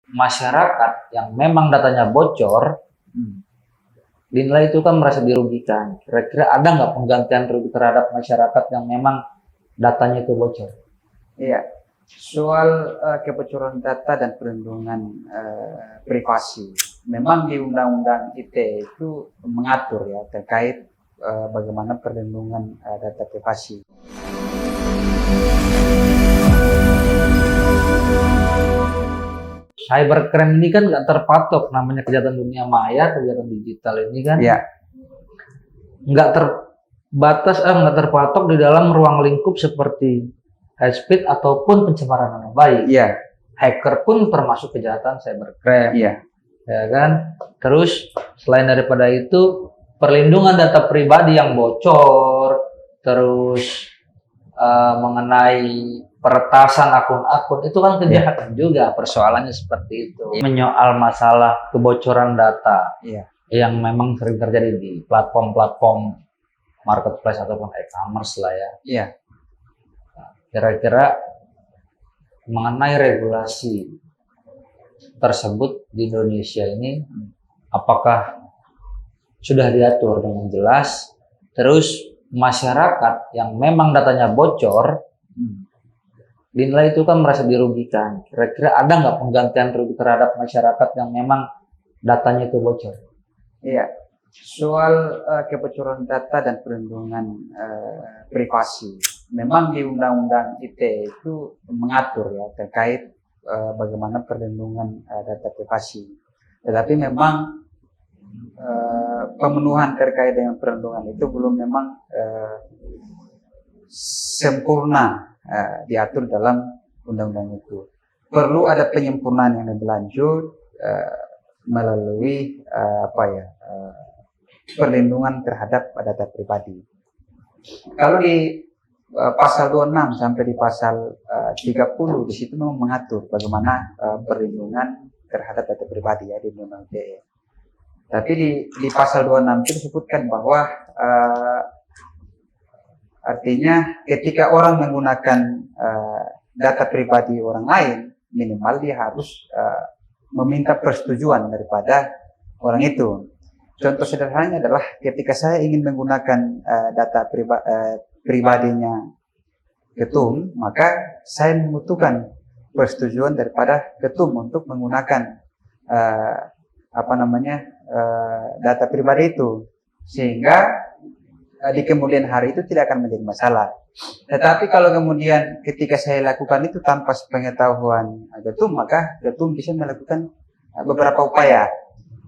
masyarakat yang memang datanya bocor, dinilai itu kan merasa dirugikan. Kira-kira ada nggak penggantian rugi terhadap masyarakat yang memang datanya itu bocor? Iya, soal kebocoran data dan perlindungan privasi, memang di Undang-Undang ITE itu mengatur ya terkait bagaimana perlindungan data privasi. Cybercrime ini kan nggak terpatok, namanya kejahatan dunia maya, kejahatan digital ini kan Ya, nggak nggak terpatok di dalam ruang lingkup seperti hate speech ataupun pencemaran nama baik. iya, Hacker pun termasuk kejahatan cybercrime, iya, ya kan? Terus selain daripada itu perlindungan data pribadi yang bocor, terus mengenai peretasan akun-akun itu kan kejahatan juga, persoalannya seperti itu. Menyoal masalah kebocoran data iya, yang memang sering terjadi di platform-platform marketplace ataupun e-commerce lah ya. iya. Kira-kira mengenai regulasi tersebut di Indonesia ini apakah sudah diatur dengan jelas? Terus masyarakat yang memang datanya bocor, dinilai itu kan merasa dirugikan. Kira-kira ada nggak penggantian rugi terhadap masyarakat yang memang datanya itu bocor? Iya, soal kebocoran data dan perlindungan privasi, memang di Undang-Undang ITE itu mengatur ya terkait bagaimana perlindungan data privasi. Tetapi memang pemenuhan terkait dengan perlindungan itu belum memang sempurna diatur dalam undang-undang itu. Perlu ada penyempurnaan yang lebih lanjut melalui perlindungan terhadap data pribadi. Kalau di pasal 26 sampai di pasal 30 di situ memang mengatur bagaimana perlindungan terhadap data pribadi ya di Undang-Undang ITE. Tapi di pasal 26 itu disebutkan bahwa artinya ketika orang menggunakan data pribadi orang lain, minimal dia harus meminta persetujuan daripada orang itu. Contoh sederhananya adalah ketika saya ingin menggunakan data pribadinya ketum, maka saya membutuhkan persetujuan daripada ketum untuk menggunakan data pribadi itu, sehingga di kemudian hari itu tidak akan menjadi masalah. Tetapi kalau kemudian ketika saya lakukan itu tanpa sepengetahuan ketum, maka ketum bisa melakukan beberapa upaya.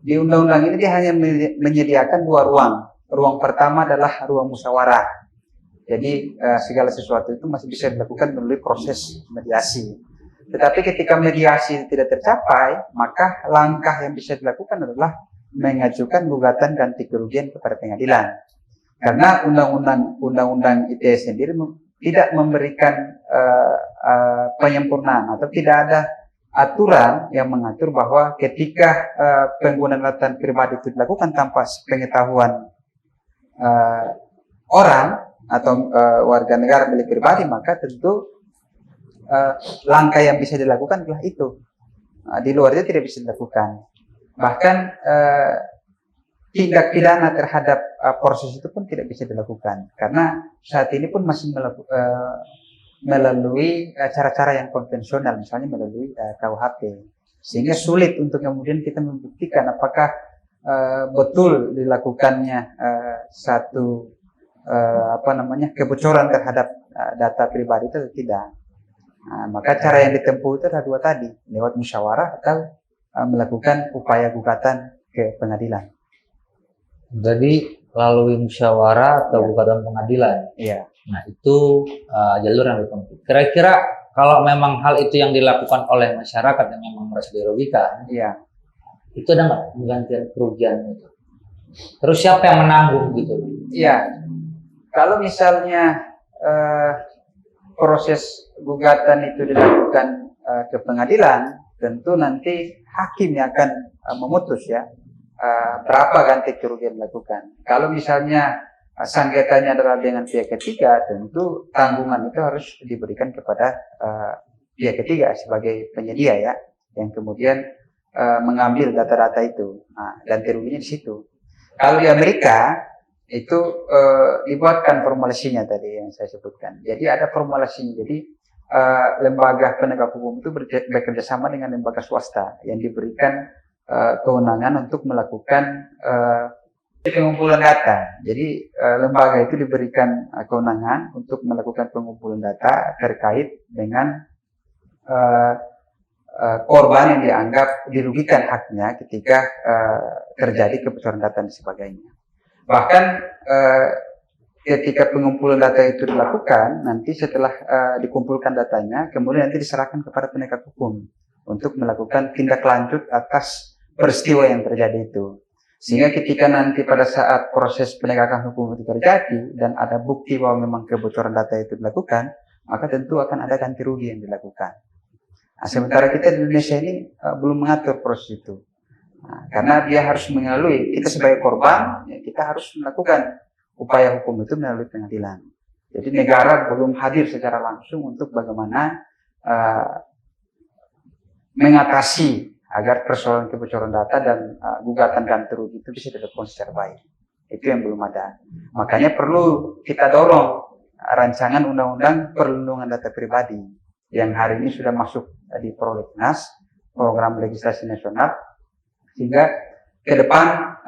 Di undang-undang ini dia hanya menyediakan dua ruang. Ruang pertama adalah ruang musyawarah. Jadi segala sesuatu itu masih bisa dilakukan melalui proses mediasi. Tetapi ketika mediasi tidak tercapai, maka langkah yang bisa dilakukan adalah mengajukan gugatan ganti kerugian kepada pengadilan. Karena undang-undang ITE sendiri tidak memberikan penyempurnaan atau tidak ada aturan yang mengatur bahwa ketika penggunaan data pribadi itu dilakukan tanpa pengetahuan orang atau warga negara milik pribadi, maka tentu langkah yang bisa dilakukan adalah itu. Di luar itu tidak bisa dilakukan. Bahkan tindak pidana terhadap proses itu pun tidak bisa dilakukan, karena saat ini pun masih melalui cara-cara yang konvensional, misalnya melalui KUHP, sehingga sulit untuk kemudian kita membuktikan apakah betul dilakukannya satu kebocoran terhadap data pribadi itu atau tidak. Maka cara yang ditempuh itu ada dua tadi, lewat musyawarah atau melakukan upaya gugatan ke pengadilan. Jadi melalui musyawarah atau gugatan pengadilan. Iya. Nah itu jalur yang ditempuh. Kira-kira kalau memang hal itu yang dilakukan oleh masyarakat yang memang merasa dirugikan, iya, itu ada nggak penggantian kerugian itu? Terus siapa yang menanggung gitu? Iya. Kalau misalnya proses gugatan itu dilakukan ke pengadilan, tentu nanti hakim yang akan memutus ya berapa ganti kerugian dilakukan. Kalau misalnya sengketanya adalah dengan pihak ketiga, tentu tanggungan itu harus diberikan kepada pihak ketiga sebagai penyedia ya. yang kemudian mengambil data-data itu. Nah, ganti ruginya di situ. Kalau di Amerika itu dibuatkan formulasinya tadi yang saya sebutkan. Jadi ada formulasinya. Jadi lembaga penegak hukum itu bekerja sama dengan lembaga swasta yang diberikan kewenangan untuk melakukan pengumpulan data. Jadi lembaga itu diberikan kewenangan untuk melakukan pengumpulan data terkait dengan korban yang dianggap dirugikan haknya ketika terjadi kebocoran data dan sebagainya. Bahkan ketika pengumpulan data itu dilakukan, nanti setelah dikumpulkan datanya, kemudian nanti diserahkan kepada penegak hukum untuk melakukan tindak lanjut atas peristiwa yang terjadi itu. Sehingga ketika nanti pada saat proses penegakan hukum itu terjadi dan ada bukti bahwa memang kebocoran data itu dilakukan, maka tentu akan ada ganti rugi yang dilakukan. Nah, sementara kita di Indonesia ini belum mengatur proses itu. Nah, karena dia harus melalui, kita sebagai korban, ya, kita harus melakukan upaya hukum itu melalui pengadilan. Jadi negara belum hadir secara langsung untuk bagaimana mengatasi agar persoalan kebocoran data dan gugatan ganti rugi itu bisa dilakukan secara baik. Itu yang belum ada. Makanya perlu kita dorong rancangan undang-undang perlindungan data pribadi yang hari ini sudah masuk di Prolegnas, program legislasi nasional, sehingga ke depan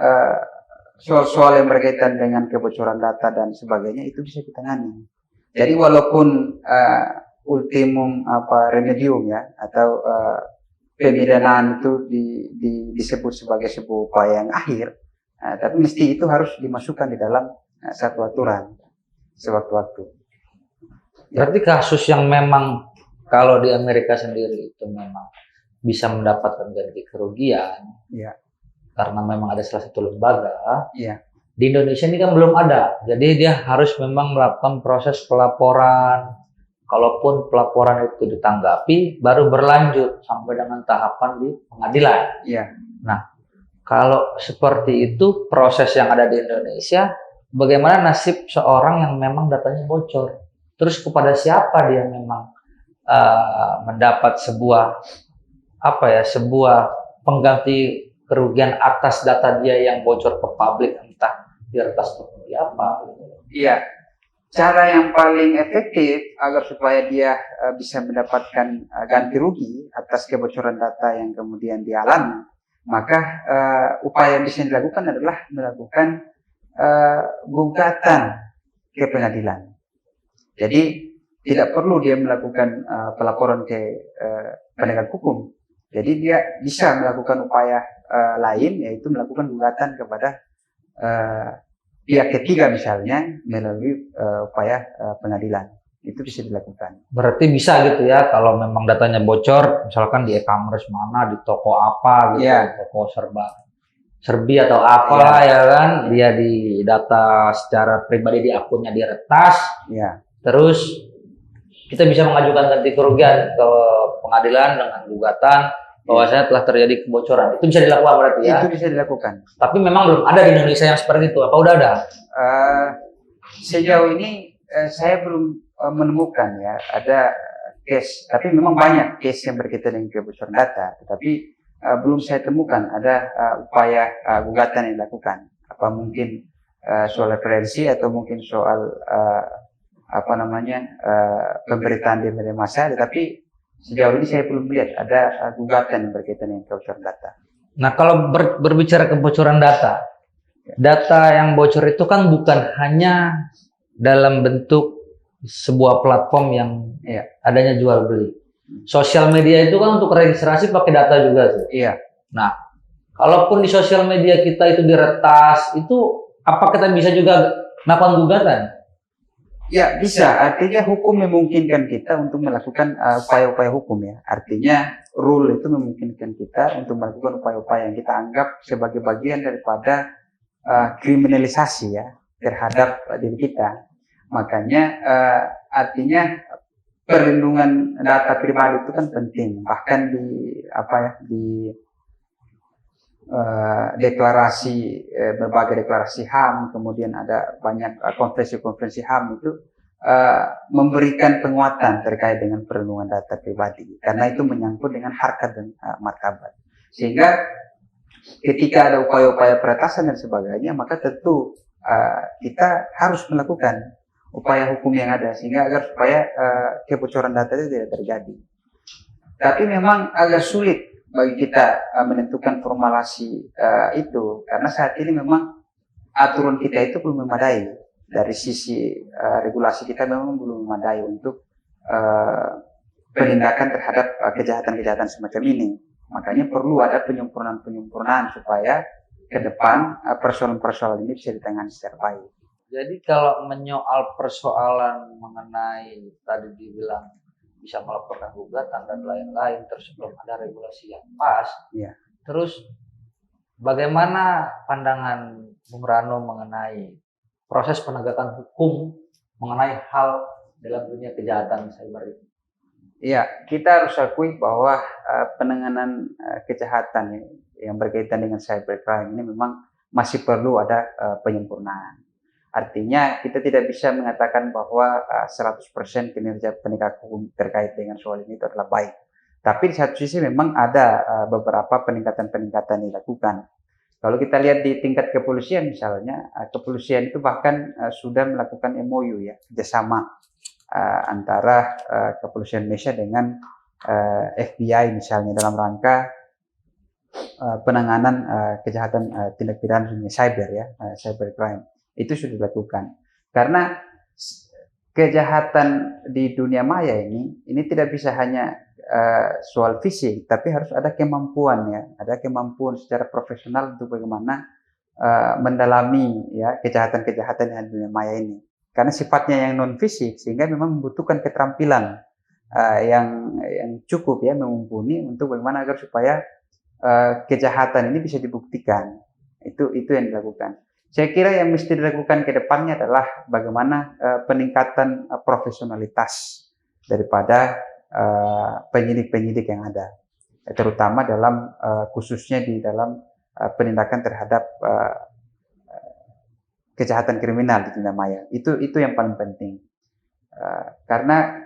soal-soal yang berkaitan dengan kebocoran data dan sebagainya itu bisa ditangani. Jadi walaupun ultimum remedium ya atau pemidanaan itu disebut sebagai sebuah upaya yang akhir, tapi mesti itu harus dimasukkan di dalam satu aturan sewaktu-waktu. Berarti kasus yang memang kalau di Amerika sendiri itu memang bisa mendapatkan ganti kerugian, ya, karena memang ada salah satu lembaga. Ya. Di Indonesia ini kan belum ada, jadi dia harus memang melakukan proses pelaporan. Kalaupun pelaporan itu ditanggapi, baru berlanjut sampai dengan tahapan di pengadilan. Ya. Nah, kalau seperti itu proses yang ada di Indonesia, bagaimana nasib seorang yang memang datanya bocor? Terus kepada siapa dia memang mendapat sebuah pengganti kerugian atas data dia yang bocor ke publik, entah diretas atau apa? Iya. Cara yang paling efektif agar supaya dia bisa mendapatkan ganti rugi atas kebocoran data yang kemudian dialami, maka upaya yang bisa dilakukan adalah melakukan gugatan ke pengadilan. Jadi tidak perlu dia melakukan pelaporan ke penegak hukum. Jadi dia bisa melakukan upaya lain, yaitu melakukan gugatan kepada pihak ketiga misalnya melalui upaya pengadilan. Itu bisa dilakukan. Berarti bisa gitu ya, kalau memang datanya bocor, misalkan di e-commerce mana, di toko apa gitu, toko serbi atau apalah ya kan, dia di data secara pribadi di akunnya diretas, terus kita bisa mengajukan ganti kerugian ke pengadilan dengan gugatan bahwasanya telah terjadi kebocoran. Itu bisa dilakukan berarti ya? Itu bisa dilakukan. Tapi memang belum ada di Indonesia yang seperti itu. Apa udah ada? Sejauh ini saya belum menemukan ya ada case. Tapi memang banyak case yang berkaitan dengan kebocoran data. Tetapi belum saya temukan ada upaya gugatan yang dilakukan. Apa mungkin soal referensi atau mungkin soal pemberitaan di media massa, tetapi sejauh ini saya belum lihat ada gugatan yang berkaitan dengan kebocoran data. Nah, kalau berbicara kebocoran data, data yang bocor itu kan bukan hanya dalam bentuk sebuah platform yang adanya jual beli. Sosial media itu kan untuk registrasi pakai data juga tuh. Iya. Nah, kalaupun di sosial media kita itu diretas, itu apa kita bisa juga melakukan gugatan? Ya bisa, artinya hukum memungkinkan kita untuk melakukan upaya-upaya hukum ya. Artinya rule itu memungkinkan kita untuk melakukan upaya-upaya yang kita anggap sebagai bagian daripada kriminalisasi ya terhadap diri kita. Makanya artinya perlindungan data pribadi itu kan penting. Bahkan di berbagai deklarasi HAM, kemudian ada banyak konferensi-konferensi HAM itu memberikan penguatan terkait dengan perlindungan data pribadi karena itu menyangkut dengan harkat dan martabat. Sehingga ketika ada upaya-upaya peretasan dan sebagainya, maka tentu kita harus melakukan upaya hukum yang ada sehingga agar supaya kebocoran data itu tidak terjadi. Tapi memang agak sulit bagi kita menentukan formulasi itu karena saat ini memang aturan kita itu belum memadai dari sisi regulasi kita memang belum memadai untuk penindakan terhadap kejahatan-kejahatan semacam ini. Makanya perlu ada penyempurnaan-penyempurnaan supaya ke depan persoalan-persoalan ini bisa ditangani secara baik. Jadi kalau menyoal persoalan mengenai tadi dibilang bisa melaporkan gugatan dan lain-lain, terus belum ada regulasi yang pas. Ya. Terus bagaimana pandangan Bung Rano mengenai proses penegakan hukum mengenai hal dalam dunia kejahatan cyber itu? Iya, kita harus akui bahwa penanganan kejahatan yang berkaitan dengan cybercrime ini memang masih perlu ada penyempurnaan. Artinya kita tidak bisa mengatakan bahwa 100% kinerja penegak hukum terkait dengan soal ini itu adalah baik. Tapi di satu sisi memang ada beberapa peningkatan-peningkatan yang dilakukan. Kalau kita lihat di tingkat kepolisian misalnya, kepolisian itu bahkan sudah melakukan MOU ya, kerjasama antara kepolisian Indonesia dengan FBI misalnya dalam rangka penanganan kejahatan tindak pidana dunia cyber ya, cybercrime. Itu sudah dilakukan karena kejahatan di dunia maya ini tidak bisa hanya soal fisik tapi harus ada kemampuan ya, ada kemampuan secara profesional untuk bagaimana mendalami ya kejahatan-kejahatan di dunia maya ini karena sifatnya yang non fisik sehingga memang membutuhkan keterampilan yang cukup ya mumpuni untuk bagaimana agar supaya kejahatan ini bisa dibuktikan. Itu yang dilakukan. Saya kira yang mesti dilakukan ke depannya adalah bagaimana peningkatan profesionalitas daripada penyidik-penyidik yang ada, terutama dalam khususnya di dalam penindakan terhadap kejahatan kriminal di dunia maya. Itu yang paling penting, karena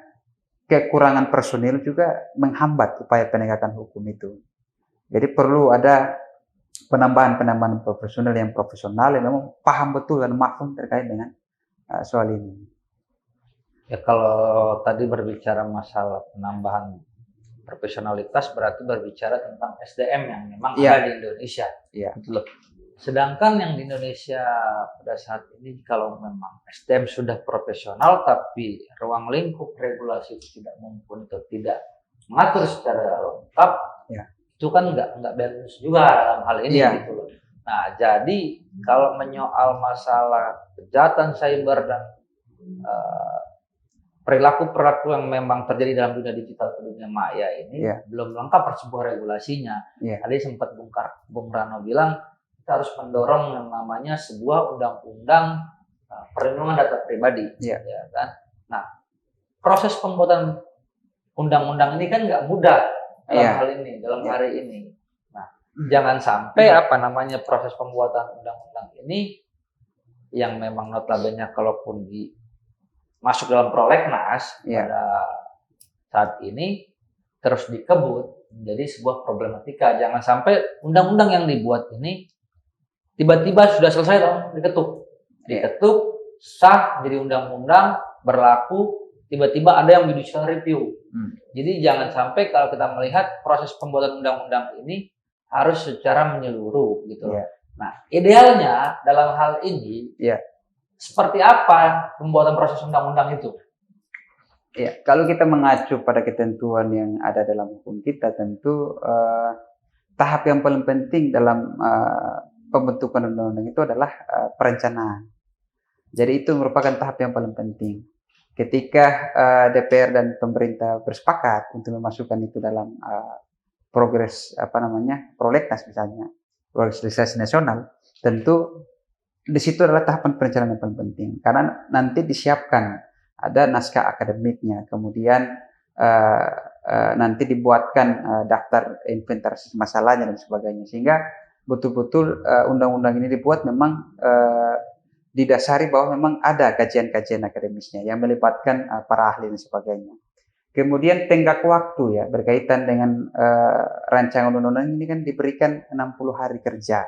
kekurangan personil juga menghambat upaya penegakan hukum itu. Jadi perlu ada penambahan personel yang profesional yang memang paham betul dan mafhum terkait dengan soal ini. Ya kalau tadi berbicara masalah penambahan profesionalitas berarti berbicara tentang SDM yang memang ada di Indonesia. Iya. Gitu. Sedangkan yang di Indonesia pada saat ini kalau memang SDM sudah profesional tapi ruang lingkup regulasi itu tidak mumpuni atau tidak mengatur secara lengkap. Ya. Itu kan nggak balance juga dalam hal ini gitu loh. Nah jadi kalau menyoal masalah kejahatan cyber dan perilaku-perilaku yang memang terjadi dalam dunia digital ke dunia maya ini belum lengkap sebuah regulasinya. Tadi sempat Bung Rano bilang kita harus mendorong yang namanya sebuah undang-undang perlindungan data pribadi, ya kan? Nah proses pembuatan undang-undang ini kan nggak mudah. Dalam hari ini. Nah, jangan sampai proses pembuatan undang-undang ini yang memang notabene kalaupun masuk dalam prolegnas pada saat ini terus dikebut menjadi sebuah problematika. Jangan sampai undang-undang yang dibuat ini tiba-tiba sudah selesai diketuk, sah jadi undang-undang berlaku. Tiba-tiba ada yang judicial review. Jadi jangan sampai kalau kita melihat proses pembuatan undang-undang ini harus secara menyeluruh gitu. Nah, idealnya dalam hal ini seperti apa pembuatan proses undang-undang itu? Ya, kalau kita mengacu pada ketentuan yang ada dalam hukum kita, tentu tahap yang paling penting dalam pembentukan undang-undang itu adalah perencanaan. Jadi itu merupakan tahap yang paling penting. Ketika DPR dan pemerintah bersepakat untuk memasukkan itu dalam progres prolegnas misalnya, progres legislasi nasional, tentu di situ adalah tahapan perencanaan yang paling penting karena nanti disiapkan ada naskah akademiknya, kemudian nanti dibuatkan daftar inventarisasi masalahnya dan sebagainya, sehingga betul-betul undang-undang ini dibuat memang didasari bahwa memang ada kajian-kajian akademisnya yang melibatkan para ahli dan sebagainya. Kemudian tenggat waktu ya berkaitan dengan rancangan undang-undang ini kan diberikan 60 hari kerja.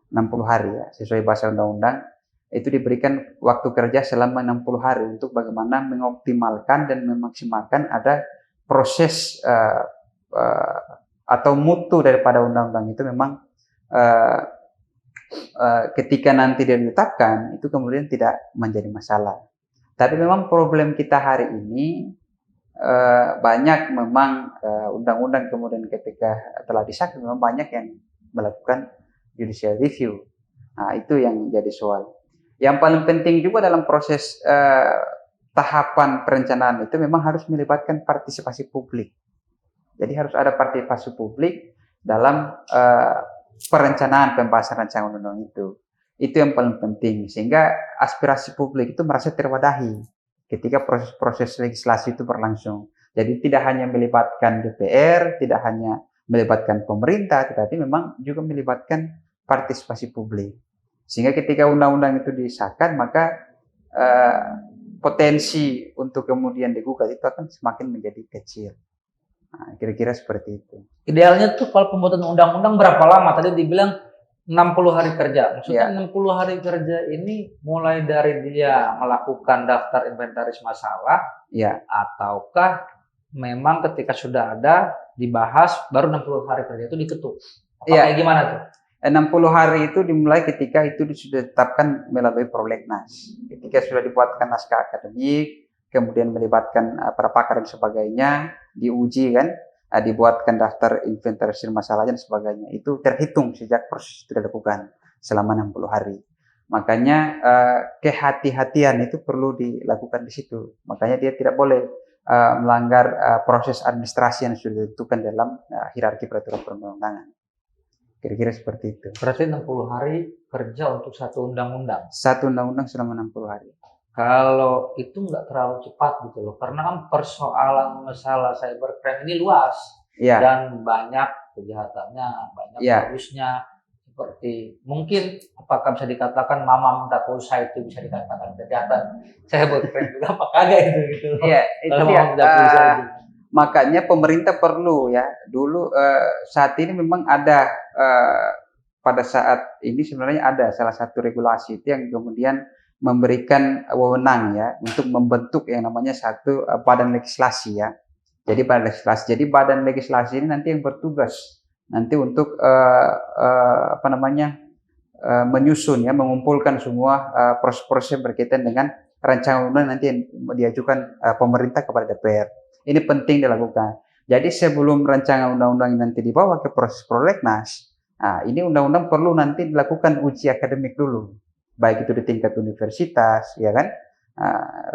60 hari ya, sesuai bahasa undang-undang itu diberikan waktu kerja selama 60 hari untuk bagaimana mengoptimalkan dan memaksimalkan ada proses atau mutu daripada undang-undang itu memang ketika nanti dia ditetapkan itu kemudian tidak menjadi masalah. Tapi memang problem kita hari ini banyak memang undang-undang kemudian ketika telah disahkan memang banyak yang melakukan judicial review. Nah, itu yang jadi soal. Yang paling penting juga dalam proses tahapan perencanaan itu memang harus melibatkan partisipasi publik. Jadi harus ada partisipasi publik dalam perencanaan pembahasan rancangan undang-undang itu. Itu yang paling penting sehingga aspirasi publik itu merasa terwadahi ketika proses legislasi itu berlangsung. Jadi tidak hanya melibatkan DPR, tidak hanya melibatkan pemerintah, tetapi memang juga melibatkan partisipasi publik. Sehingga ketika undang-undang itu disahkan, maka potensi untuk kemudian digugat itu akan semakin menjadi kecil. Nah, kira-kira seperti itu. Idealnya tuh kalau pembuatan undang-undang berapa lama? Tadi dibilang 60 hari kerja. Maksudnya 60 hari kerja ini mulai dari dia melakukan daftar inventaris masalah, ataukah memang ketika sudah ada dibahas baru 60 hari kerja itu diketuk? Kayak gimana tuh? 60 hari itu dimulai ketika itu sudah ditetapkan melalui prolegnas. Ketika sudah dibuatkan naskah akademik, kemudian melibatkan para pakar dan sebagainya, diuji kan, dibuatkan daftar inventarisir masalah dan sebagainya. Itu terhitung sejak proses itu dilakukan selama 60 hari. Makanya kehati-hatian itu perlu dilakukan di situ. Makanya dia tidak boleh melanggar proses administrasi yang sudah ditentukan dalam hierarki peraturan perundang-undangan. Kira-kira seperti itu. Berarti 60 hari kerja untuk satu undang-undang? Satu undang-undang selama 60 hari. Kalau itu nggak terlalu cepat gitu loh, karena kan persoalan masalah cybercrime ini luas dan banyak kejahatannya, banyak modusnya. Seperti mungkin apakah bisa dikatakan mama minta pulsa itu bisa dikatakan kejahatan cybercrime juga apa kagak itu gitu? Iya, itu dia. Makanya pemerintah perlu ya dulu saat ini memang ada pada saat ini sebenarnya ada salah satu regulasi itu yang kemudian memberikan wewenang ya untuk membentuk yang namanya satu badan legislasi ya. Jadi badan legislasi ini nanti yang bertugas nanti untuk menyusun ya, mengumpulkan semua proses-proses berkaitan dengan rancangan undang nanti yang diajukan pemerintah kepada DPR. Ini penting dilakukan. Jadi sebelum rancangan undang-undang nanti dibawa ke proses prolegnas, ini undang-undang perlu nanti dilakukan uji akademik dulu, baik itu di tingkat universitas, ya kan?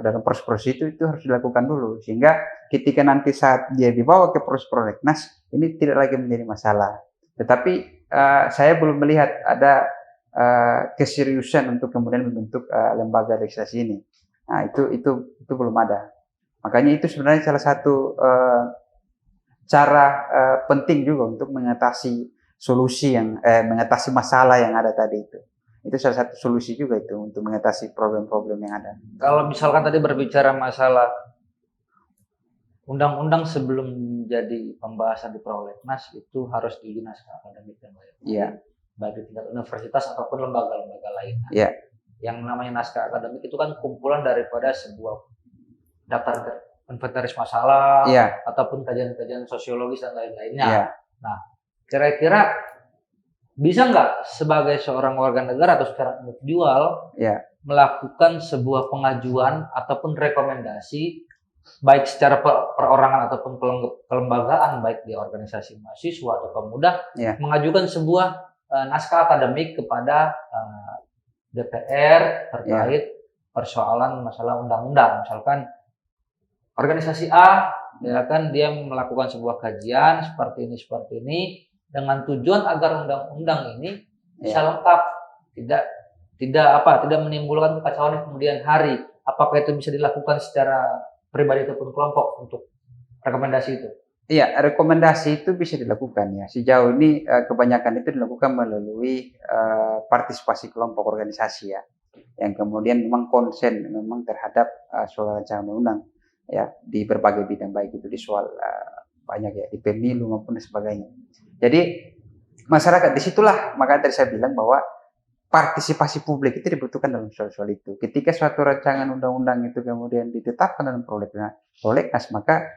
Dalam proses-proses itu harus dilakukan dulu, sehingga ketika nanti saat dia dibawa ke proses prolegnas, ini tidak lagi menjadi masalah. Tetapi saya belum melihat ada keseriusan untuk kemudian membentuk lembaga legislasi ini. Nah, itu belum ada. Makanya itu sebenarnya salah satu cara penting juga untuk mengatasi mengatasi masalah yang ada tadi itu. Itu salah satu solusi juga itu untuk mengatasi problem-problem yang ada. Kalau misalkan tadi berbicara masalah undang-undang sebelum jadi pembahasan di prolegnas itu harus diuji naskah akademik dan baik di tingkat universitas ataupun lembaga-lembaga lainnya. Yang namanya naskah akademik itu kan kumpulan daripada sebuah daftar inventaris masalah ataupun kajian-kajian sosiologis dan lain-lainnya. Nah, kira-kira bisa nggak sebagai seorang warga negara atau secara individual melakukan sebuah pengajuan ataupun rekomendasi baik secara perorangan ataupun kelembagaan, baik di organisasi mahasiswa atau pemuda, mengajukan sebuah naskah akademik kepada DPR terkait persoalan masalah undang-undang. Misalkan organisasi A, ya kan, dia melakukan sebuah kajian seperti ini dengan tujuan agar undang-undang ini bisa lengkap, tidak menimbulkan kekacauan di kemudian hari. Apakah itu bisa dilakukan secara pribadi ataupun kelompok untuk rekomendasi itu? Iya, rekomendasi itu bisa dilakukan ya. Sejauh ini kebanyakan itu dilakukan melalui partisipasi kelompok organisasi ya. yang kemudian memang konsen memang terhadap soal rancangan undang-undang ya di berbagai bidang, baik itu di soal banyak ya di pemilu maupun dan sebagainya. Jadi masyarakat disitulah makanya tadi saya bilang bahwa partisipasi publik itu dibutuhkan dalam soal-soal itu. Ketika suatu rancangan undang-undang itu kemudian ditetapkan dalam prolegnas, maka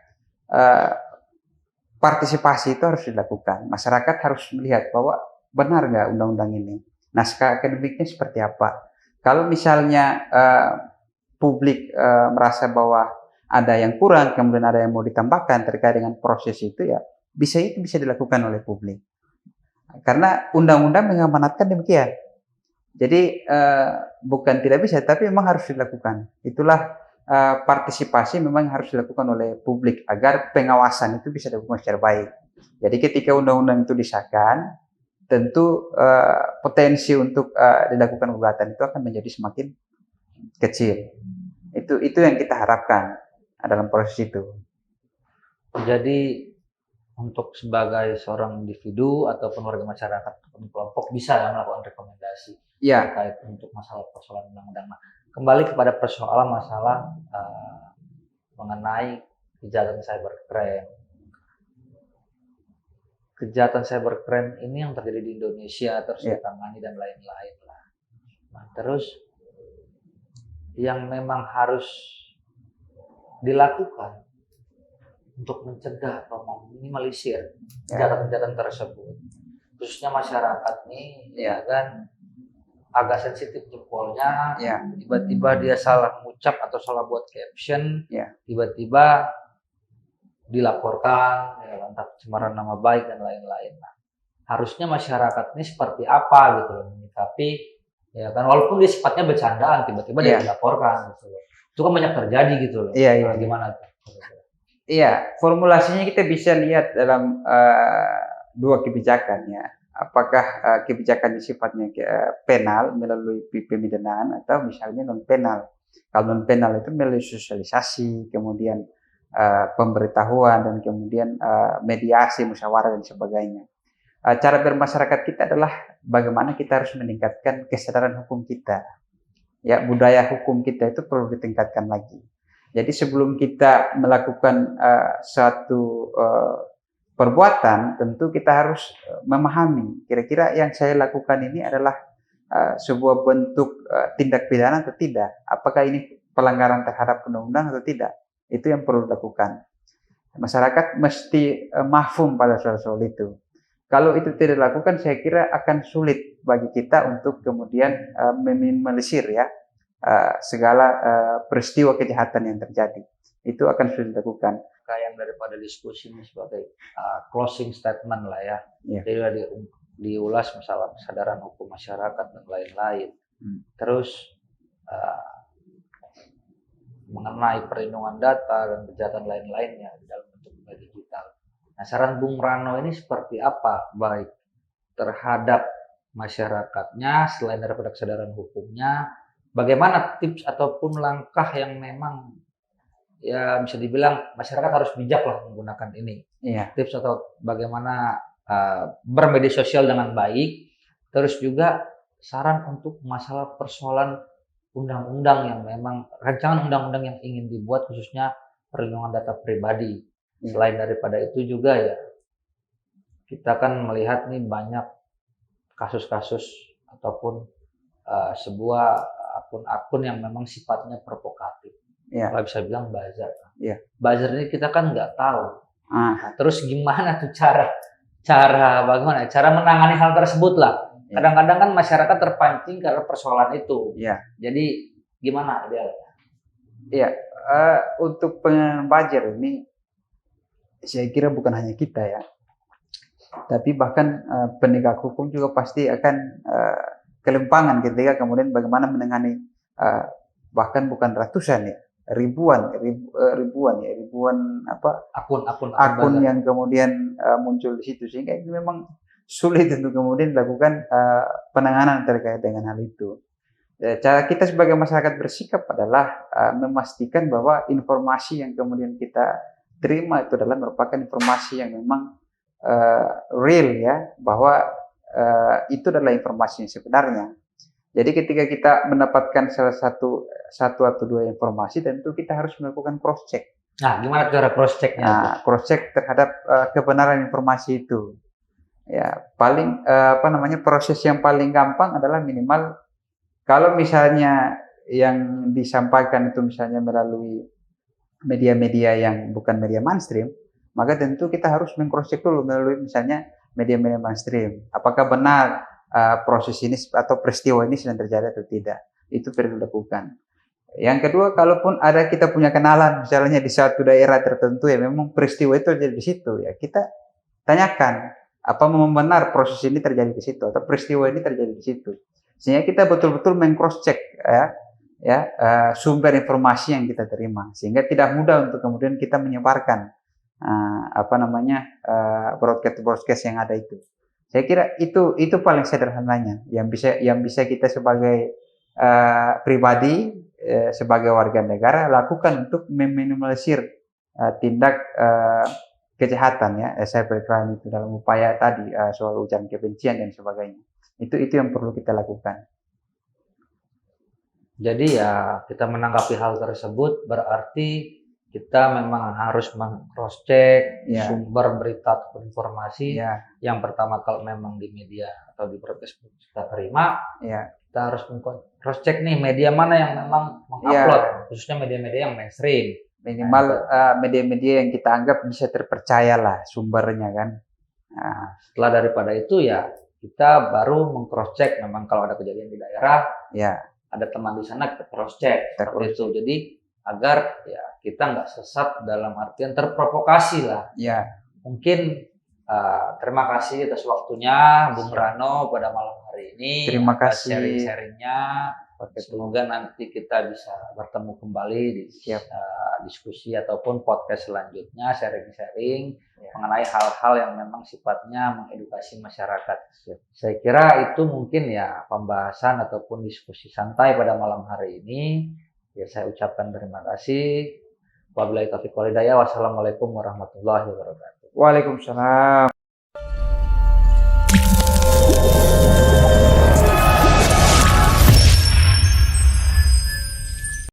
partisipasi itu harus dilakukan. Masyarakat harus melihat bahwa benar nggak undang-undang ini, naskah akademiknya seperti apa. Kalau misalnya publik merasa bahwa ada yang kurang, kemudian ada yang mau ditambahkan terkait dengan proses itu ya, itu bisa dilakukan oleh publik. Karena undang-undang mengamanatkan demikian. Jadi bukan tidak bisa, tapi memang harus dilakukan. Itulah partisipasi memang harus dilakukan oleh publik agar pengawasan itu bisa dilakukan secara baik. Jadi ketika undang-undang itu disahkan, tentu potensi untuk dilakukan gugatan itu akan menjadi semakin kecil. Itu yang kita harapkan dalam proses itu. Jadi untuk sebagai seorang individu ataupun warga masyarakat ataupun kelompok bisa melakukan rekomendasi terkait untuk masalah persoalan undang-undang. Nah, kembali kepada persoalan masalah mengenai kejahatan cybercrime. Kejahatan cybercrime ini yang terjadi di Indonesia terus ditangani dan lain-lain lah. Nah, terus yang memang harus dilakukan untuk mencegah atau meminimalisir kejahatan-kejahatan tersebut, khususnya masyarakat nih, ya kan agak sensitif jempolnya, tiba-tiba dia salah mengucap atau salah buat caption, tiba-tiba dilaporkan, ya, entah pencemaran nama baik dan lain-lain. Nah, harusnya masyarakat ini seperti apa gitu loh menyikapi, ya kan walaupun dia sifatnya bercandaan, tiba-tiba dia dilaporkan gitu loh. Itu kan banyak terjadi gitu loh. Nah, gimana tuh? Iya, formulasinya kita bisa lihat dalam dua kebijakan ya. Apakah kebijakan sifatnya penal melalui pemidanaan atau misalnya non penal. Kalau non penal itu melalui sosialisasi, kemudian pemberitahuan dan kemudian mediasi, musyawarah dan sebagainya. Cara bermasyarakat kita adalah bagaimana kita harus meningkatkan kesadaran hukum kita. Ya, budaya hukum kita itu perlu ditingkatkan lagi. Jadi sebelum kita melakukan satu perbuatan, tentu kita harus memahami kira-kira yang saya lakukan ini adalah sebuah bentuk tindak pidana atau tidak. Apakah ini pelanggaran terhadap undang-undang atau tidak? Itu yang perlu dilakukan. Masyarakat mesti mahfum pada soal-soal itu. Kalau itu tidak dilakukan, saya kira akan sulit bagi kita untuk kemudian meminimalisir ya segala peristiwa kejahatan yang terjadi. Itu akan sulit dilakukan. Kayak daripada diskusi ini sebagai closing statement lah ya. Jadi diulas masalah kesadaran hukum masyarakat dan lain-lain. Terus mengenai perlindungan data dan kejahatan lain-lainnya dalam bentuk digital. Nah, saran Bung Rano ini seperti apa baik terhadap masyarakatnya selain daripada kesadaran hukumnya? Bagaimana tips ataupun langkah yang memang ya bisa dibilang masyarakat harus bijak lah menggunakan ini. Tips atau bagaimana bermedia sosial dengan baik. Terus juga saran untuk masalah persoalan undang-undang yang memang rancangan undang-undang yang ingin dibuat khususnya perlindungan data pribadi. Selain daripada itu juga ya kita kan melihat nih banyak kasus-kasus ataupun sebuah akun-akun yang memang sifatnya provokatif. Kalau bisa bilang buzzer. Buzzer ini kita kan nggak tahu. Nah, terus gimana tuh bagaimana cara menangani hal tersebut lah. Kadang-kadang kan masyarakat terpancing karena persoalan itu. Jadi gimana dia? Untuk penanganan buzzer ini saya kira bukan hanya kita ya. Tapi bahkan penegak hukum juga pasti akan kelimpangan ketika kemudian bagaimana menangani bahkan bukan ratusan ya, ribuan akun yang kemudian muncul di situ, sehingga itu memang sulit untuk kemudian dilakukan penanganan terkait dengan hal itu. Cara kita sebagai masyarakat bersikap adalah memastikan bahwa informasi yang kemudian kita terima itu adalah merupakan informasi yang memang real ya, bahwa itu adalah informasi yang sebenarnya. Jadi ketika kita mendapatkan satu atau dua informasi, tentu kita harus melakukan cross check. Nah, gimana cara cross checknya? Nah, cross check terhadap kebenaran informasi itu. Ya, paling proses yang paling gampang adalah minimal kalau misalnya yang disampaikan itu misalnya melalui media-media yang bukan media mainstream, maka tentu kita harus meng-cross check dulu melalui misalnya media-media mainstream. Apakah benar proses ini atau peristiwa ini sedang terjadi atau tidak? Itu perlu dilakukan. Yang kedua, kalaupun ada kita punya kenalan misalnya di satu daerah tertentu ya memang peristiwa itu terjadi di situ, ya kita tanyakan apa memang benar proses ini terjadi di situ atau peristiwa ini terjadi di situ. Sehingga kita betul-betul meng-cross check sumber informasi yang kita terima, sehingga tidak mudah untuk kemudian kita menyebarkan broadcast yang ada itu. Saya kira itu paling sederhananya yang bisa kita sebagai pribadi sebagai warga negara lakukan untuk meminimalisir tindak kejahatan ya cybercrime itu dalam upaya tadi soal ujaran kebencian dan sebagainya. Itu yang perlu kita lakukan. Jadi ya kita menanggapi hal tersebut berarti kita memang harus meng-cross check sumber berita atau informasi. Yang pertama kalau memang di media atau di broadcast kita terima, kita harus meng-cross check nih media mana yang memang mengupload, khususnya media-media yang mainstream. Minimal media-media yang kita anggap bisa terpercaya lah sumbernya kan. Nah, setelah daripada itu ya kita baru meng-cross check memang kalau ada kejadian di daerah, ada teman di sana kita cross check seperti itu. Jadi agar ya kita nggak sesat dalam artian terprovokasi lah. Mungkin terima kasih atas waktunya Bung Rano pada malam hari ini. Terima kasih sharing-sharingnya. Semoga nanti kita bisa bertemu kembali di diskusi ataupun podcast selanjutnya, sharing-sharing mengenai hal-hal yang memang sifatnya mengedukasi masyarakat. Saya kira itu mungkin ya pembahasan ataupun diskusi santai pada malam hari ini. Ya saya ucapkan terima kasih. Wabillahi taufiq wal hidayah. Wassalamualaikum warahmatullahi wabarakatuh. Waalaikumsalam.